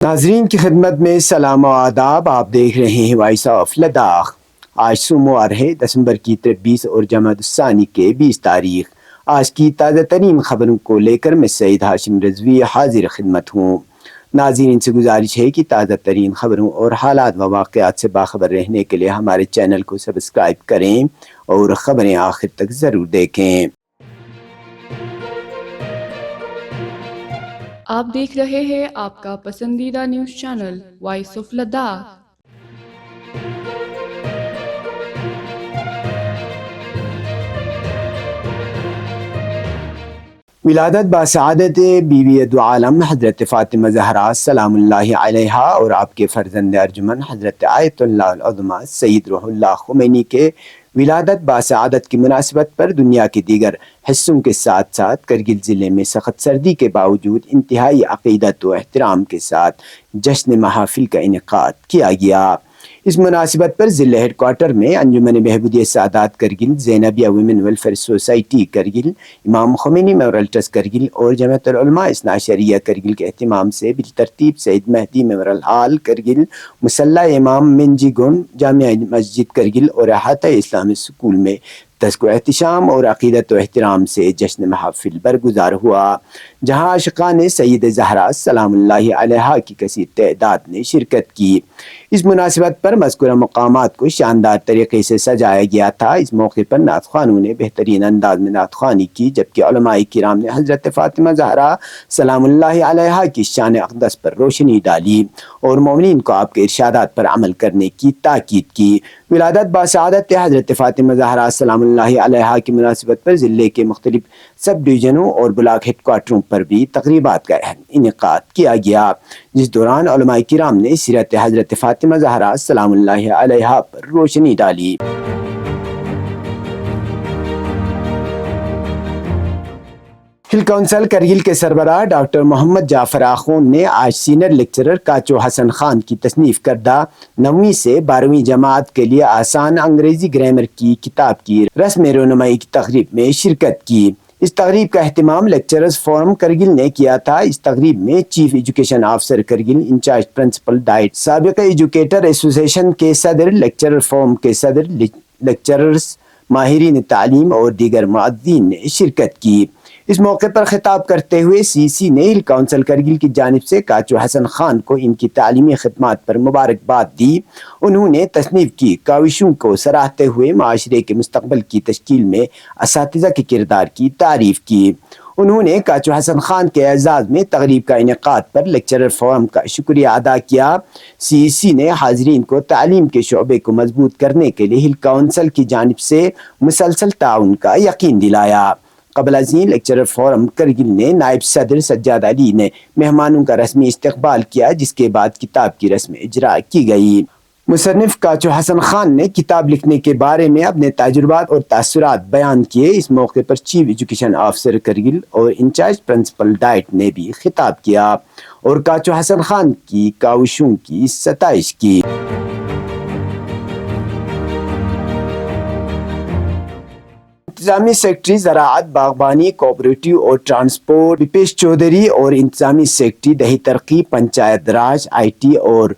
ناظرین کی خدمت میں سلام و آداب. آپ دیکھ رہے ہیں وائس آف لداخ. آج سوموار ہے دسمبر کی 23 اور جمادی الثانی کے 20 تاریخ. آج کی تازہ ترین خبروں کو لے کر میں سعید ہاشم رضوی حاضر خدمت ہوں. ناظرین سے گزارش ہے کہ تازہ ترین خبروں اور حالات و واقعات سے باخبر رہنے کے لیے ہمارے چینل کو سبسکرائب کریں اور خبریں آخر تک ضرور دیکھیں. آپ دیکھ رہے ہیں آپ کا پسندیدہ news channel voice of Ladakh. ولادت بسعادت بی بی دو عالم حضرت فاطمہ زہرا سلام اللہ علیہا اور آپ کے فرزند ارجمن حضرت آیت اللہ العظمہ سید روح اللہ خمینی کے ولادت بسعادت کی مناسبت پر دنیا کے دیگر حصوں کے ساتھ ساتھ کرگل ضلع میں سخت سردی کے باوجود انتہائی عقیدت و احترام کے ساتھ جشن محافل کا انعقاد کیا گیا. اس مناسبت پر ضلع ہیڈ کوارٹر میں Anjuman Behbudiya Sadat Kargil, Zainabia women welfare society Kargil, Imam Khomeini memorial trust Kargil اور جمعیت العلماء اثنا عشریہ کرگل کے اہتمام سے بالترتیب سید مہدی میموریل ہال کرگل، مسلح امام منجی گنڈ جامع مسجد کرگل اور احاطہ اسلامی اسکول میں تذکر احتشام اور عقیدت و احترام سے جشن محافل برگزار ہوا، جہاں عاشقان سید زہرا سلام اللہ علیہا کی کثیر تعداد نے شرکت کی. اس مناسبت پر مذکورہ مقامات کو شاندار طریقے سے سجایا گیا تھا. اس موقع پر نعت خوانوں نے بہترین انداز میں نعت خوانی کی، جبکہ علماء کرام نے حضرت فاطمہ زہرا سلام اللہ علیہا کی شان اقدس پر روشنی ڈالی اور مومنین کو آپ کے ارشادات پر عمل کرنے کی تاکید کی. ولادت بسعادت حضرت فاطمہ زہرا سلام اللہ علیہا کی مناسبت پر ضلع کے مختلف سب ڈویژنوں اور بلاک ہیڈ کوارٹروں پر بھی تقریبات کا انعقاد کیا گیا، جس دوران علماء کرام نے سیرت حضرت فاطمہ زہرا سلام اللہ علیہا پر روشنی ڈالی. ہل کونسل کرگل کے سربراہ ڈاکٹر محمد جعفر آخوند نے آج سینئر لیکچرر کاچو حسن خان کی تصنیف کردہ 9ویں سے 12ویں جماعت کے لیے آسان انگریزی گرامر کی کتاب کی رسم رونمائی کی تقریب میں شرکت کی. اس تقریب کا اہتمام لیکچررز فورم کرگل نے کیا تھا. اس تقریب میں chief education officer Kargil, incharge principal DIET, سابق ایجوکیٹر ایسوسیشن کے صدر، لیکچرر فورم کے صدر، لیکچررز، ماہرین تعلیم اور دیگر معززین نے شرکت کی. اس موقع پر خطاب کرتے ہوئے سی نے ہل کونسل کرگل کی جانب سے کاچو حسن خان کو ان کی تعلیمی خدمات پر مبارکباد دی. انہوں نے تصنیف کی کاوشوں کو سراہتے ہوئے معاشرے کے مستقبل کی تشکیل میں اساتذہ کے کردار کی تعریف کی. انہوں نے کاچو حسن خان کے اعزاز میں تقریب کا انعقاد پر لیکچرر فورم کا شکریہ ادا کیا. سی نے حاضرین کو تعلیم کے شعبے کو مضبوط کرنے کے لیے ہل کونسل کی جانب سے مسلسل تعاون کا یقین دلایا. قبل ازیں لیکچرر فورم کرگل نے نائب صدر سجاد علی نے مہمانوں کا رسمی استقبال کیا، جس کے بعد کتاب کی رسم اجرا کی گئی. مصنف کاچو حسن خان نے کتاب لکھنے کے بارے میں اپنے تجربات اور تاثرات بیان کیے. اس موقع پر چیف ایجوکیشن آفیسر کرگل اور انچارج پرنسپل ڈائٹ نے بھی خطاب کیا اور کاچو حسن خان کی کاوشوں کی ستائش کی. انتظامی سیکرٹری زراعت، باغبانی، کوآپریٹو اور ٹرانسپورٹ وپیش چودھری اور انتظامی سیکرٹری دیہی ترقی، پنچایت راج، آئی ٹی اور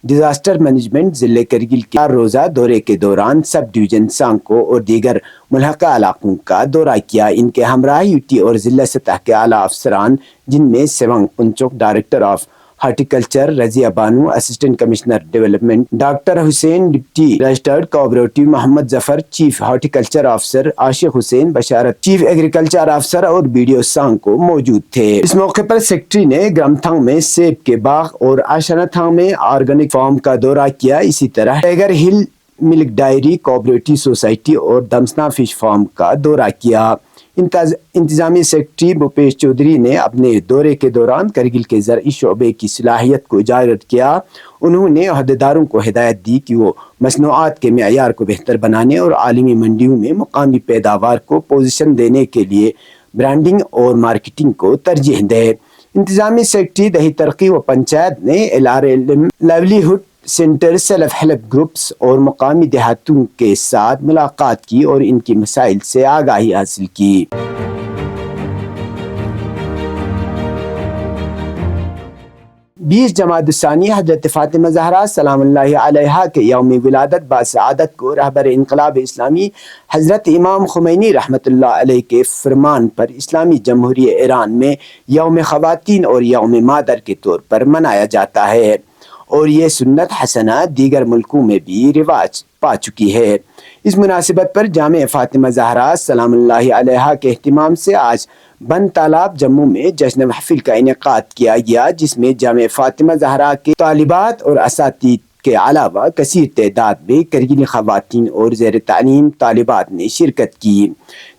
ڈیزاسٹر مینجمنٹ ضلع کرگل کے 4 روزہ دورے کے دوران سب ڈویژن سانکو اور دیگر ملحقہ علاقوں کا دورہ کیا. ان کے ہمراہ یوٹی اور ضلع سطح کے اعلیٰ افسران، جن میں Sewang Phunchok director of horticulture, Razia Bano assistant commissioner development, doctor Hussain deputy registered cooperative, Mohammad Zafar chief horticulture officer, Ashiq Hussain Basharat chief agriculture officer اور BDO سانکو موجود تھے. اس موقع پر سیکرٹری نے گرمتھانگ میں سیب کے باغ اور آشاناتھانگ میں آرگینک فارم کا دورہ کیا. اسی طرح ٹیگر ہل ملک ڈائری کوآپریٹو سوسائٹی اور دمسنا فش فارم کا دورہ کیا. انتظامی سیکرٹری بھوپیش چودھری نے اپنے دورے کے دوران کرگل کے زرعی شعبے کی صلاحیت کو اجاگر کیا. انہوں نے عہدیداروں کو ہدایت دی کہ وہ مصنوعات کے معیار کو بہتر بنانے اور عالمی منڈیوں میں مقامی پیداوار کو پوزیشن دینے کے لیے برانڈنگ اور مارکیٹنگ کو ترجیح دیں. انتظامی سیکرٹری دیہی ترقی و پنچایت نے LRLM livelihood centre, self help groups اور مقامی دیہاتوں کے ساتھ ملاقات کی اور ان کی مسائل سے آگاہی حاصل کی. 20 جمادی الثانی حضرت فاطمہ زہرا سلام اللہ علیہا کے یوم ولادت باسعادت کو رہبر انقلاب اسلامی حضرت امام خمینی رحمۃ اللہ علیہ کے فرمان پر اسلامی جمہوریہ ایران میں یوم خواتین اور یوم مادر کے طور پر منایا جاتا ہے، اور یہ سنت حسنہ دیگر ملکوں میں بھی رواج پا چکی ہے۔ اس مناسبت پر جامع فاطمہ زہرا سلام اللہ علیہا کے اہتمام سے آج بند تالاب جموں میں جشن محفل کا انعقاد کیا گیا، جس میں جامع فاطمہ زہرا کے طالبات اور اساتذہ کے علاوہ کثیر تعداد میں کرگلی خواتین اور زیر تعلیم طالبات نے شرکت کی۔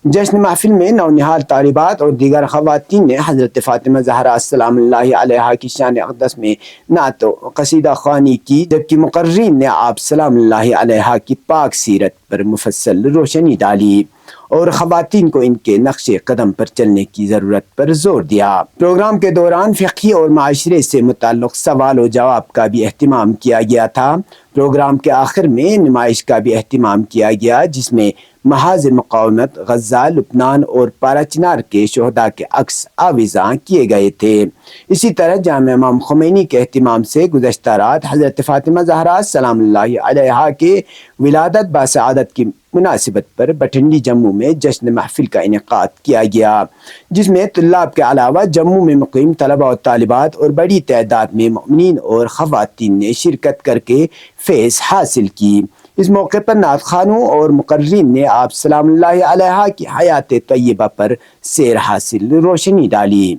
جشن محفل میں نونہال طالبات اور دیگر خواتین نے حضرت فاطمہ زہرا سلام اللہ علیہا کی شان اقدس میں نعت و قصیدہ خوانی کی، جبکہ مقررین نے آپ سلام اللہ علیہا کی پاک سیرت پر مفصل روشنی ڈالی اور خواتین کو ان کے نقش قدم پر چلنے کی ضرورت پر زور دیا۔ پروگرام کے دوران فقہی اور معاشرے سے متعلق سوال و جواب کا بھی اہتمام کیا گیا تھا۔ پروگرام کے آخر میں نمائش کا بھی اہتمام کیا گیا، جس میں محاذ مقاومت غزہ، لبنان اور پارا چنار کے شہداء کے عکس آویزاں کیے گئے تھے۔ اسی طرح جامع امام خمینی کے اہتمام سے گزشتہ رات حضرت فاطمہ زہرا سلام اللہ علیہا کے ولادت باسعادت کی مناسبت پر بٹھنڈی جموں میں جشن محفل کا انعقاد کیا گیا، جس میں طلاب کے علاوہ جموں میں مقیم طلباء و طالبات اور بڑی تعداد میں مومنین اور خواتین نے شرکت کر کے فیض حاصل کی۔ اس موقع پر نعت خوانوں اور مقررین نے آپ سلام اللہ علیہا کی حیات طیبہ پر سیر حاصل روشنی ڈالی۔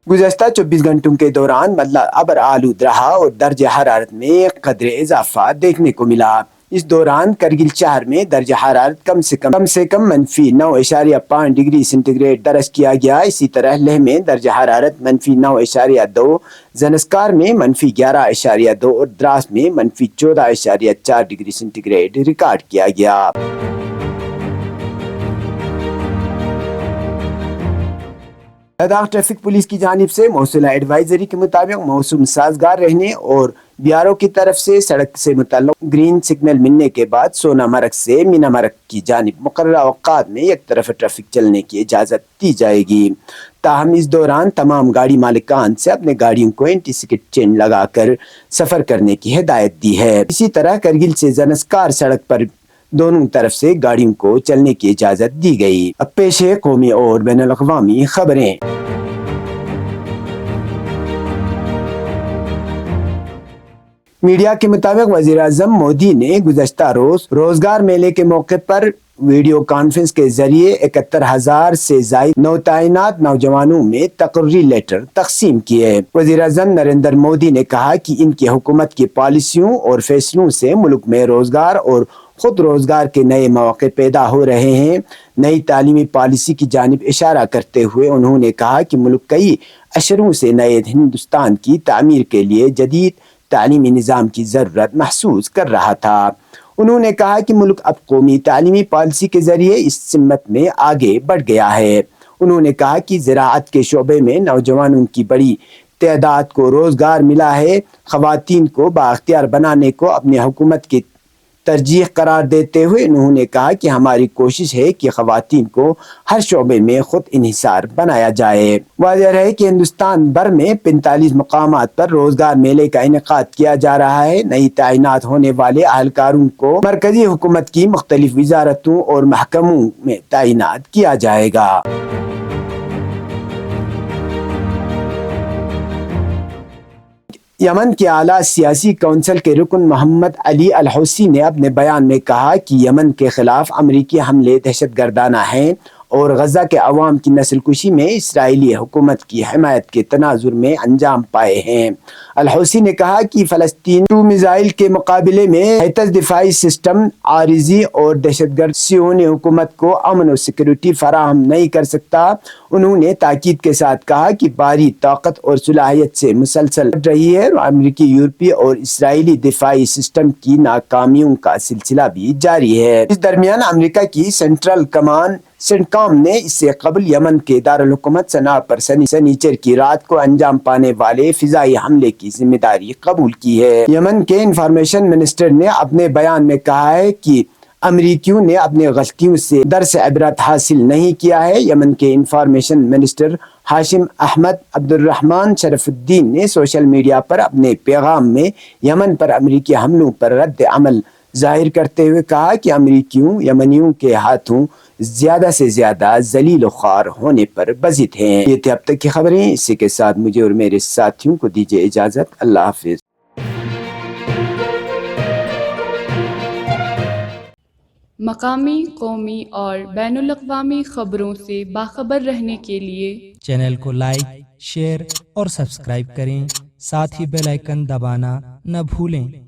گزشتہ 24 گھنٹوں کے دوران مطلع ابر آلود رہا اور درجہ حرارت میں قدر اضافہ دیکھنے کو ملا۔ اس دوران کرگل شہر میں درجہ حرارت کم سے کم -9.5 ڈگری سینٹی گریڈ درج کیا گیا۔ اسی طرح لیہ میں درجہ حرارت -9.2، زنسکار میں -11.2 اور دراس میں -14.4 ڈگری سینٹی گریڈ ریکارڈ کیا گیا۔ لداخ ٹریفک پولیس کی جانب سے موصولہ ایڈوائزری کے مطابق موسم سازگار رہنے اور بیارو کی طرف سے سڑک سے متعلق گرین سگنل ملنے کے بعد سونا مرگ سے مینا مرگ کی جانب مقررہ اوقات میں یک طرف ٹریفک چلنے کی اجازت دی جائے گی۔ تاہم اس دوران تمام گاڑی مالکان سے اپنے گاڑیوں کو اینٹی سکٹ چین لگا کر سفر کرنے کی ہدایت دی ہے۔ اسی طرح کرگل سے زنسکار سڑک پر دونوں طرف سے گاڑیوں کو چلنے کی اجازت دی گئی۔ اب پیش ہے قومی اور بین الاقوامی خبریں۔ میڈیا کے مطابق وزیر اعظم مودی نے گزشتہ روز روزگار میلے کے موقع پر ویڈیو کانفرنس کے ذریعے 71,000 سے زائد نوتعینات نوجوانوں میں تقرری لیٹر تقسیم کیے۔ وزیر اعظم نریندر مودی نے کہا کہ ان کی حکومت کی پالیسیوں اور فیصلوں سے ملک میں روزگار اور خود روزگار کے نئے مواقع پیدا ہو رہے ہیں۔ نئی تعلیمی پالیسی کی جانب اشارہ کرتے ہوئے انہوں نے کہا کہ ملک کئی اشروں سے نئے ہندوستان کی تعمیر کے لیے جدید تعلیمی نظام کی ضرورت محسوس کر رہا تھا۔ انہوں نے کہا کہ ملک اب قومی تعلیمی پالیسی کے ذریعے اس سمت میں آگے بڑھ گیا ہے۔ انہوں نے کہا کہ زراعت کے شعبے میں نوجوانوں کی بڑی تعداد کو روزگار ملا ہے۔ خواتین کو بااختیار بنانے کو اپنی حکومت کی ترجیح قرار دیتے ہوئے انہوں نے کہا کہ ہماری کوشش ہے کہ خواتین کو ہر شعبے میں خود انحصار بنایا جائے۔ واضح رہے کہ ہندوستان بھر میں 45 مقامات پر روزگار میلے کا انعقاد کیا جا رہا ہے۔ نئی تعینات ہونے والے اہلکاروں کو مرکزی حکومت کی مختلف وزارتوں اور محکموں میں تعینات کیا جائے گا۔ یمن کے اعلیٰ سیاسی کونسل کے رکن محمد علی الحوثی نے اپنے بیان میں کہا کہ یمن کے خلاف امریکی حملے دہشت گردانہ ہیں اور غزہ کے عوام کی نسل کشی میں اسرائیلی حکومت کی حمایت کے تناظر میں انجام پائے ہیں۔ الحوثی نے کہا کہ فلسطین میزائل کے مقابلے میں ہیتس دفاعی سسٹم عارضی اور دہشت گرد صہیونی حکومت کو امن و سیکورٹی فراہم نہیں کر سکتا۔ انہوں نے تاکید کے ساتھ کہا کہ بھاری طاقت اور صلاحیت سے مسلسل بڑھ رہی ہے اور امریکی، یورپی اور اسرائیلی دفاعی سسٹم کی ناکامیوں کا سلسلہ بھی جاری ہے۔ اس درمیان امریکہ کی سینٹرل کمانڈ سینٹکام نے اس سے قبل یمن کے دارالحکومت صنعاء پر سنیچر کی رات کو انجام پانے والے فضائی حملے کی ذمہ داری قبول کی ہے۔ یمن کے انفارمیشن منسٹر نے اپنے بیان میں کہا ہے کہ امریکیوں نے اپنی غلطیوں سے درس عبرت حاصل نہیں کیا ہے۔ یمن کے انفارمیشن منسٹر ہاشم احمد عبد الرحمن شرف الدین نے سوشل میڈیا پر اپنے پیغام میں یمن پر امریکی حملوں پر رد عمل ظاہر کرتے ہوئے کہا کہ امریکیوں یمنیوں کے ہاتھوں زیادہ سے زیادہ ذلیل و خوار ہونے پر بضد ہیں۔ یہ تھی اب تک کی خبریں، اسی کے ساتھ مجھے اور میرے ساتھیوں کو دیجیے اجازت۔ اللہ حافظ۔ مقامی، قومی اور بین الاقوامی خبروں سے باخبر رہنے کے لیے چینل کو لائک، شیئر اور سبسکرائب کریں، ساتھ ہی بیل آئیکن دبانا نہ بھولیں۔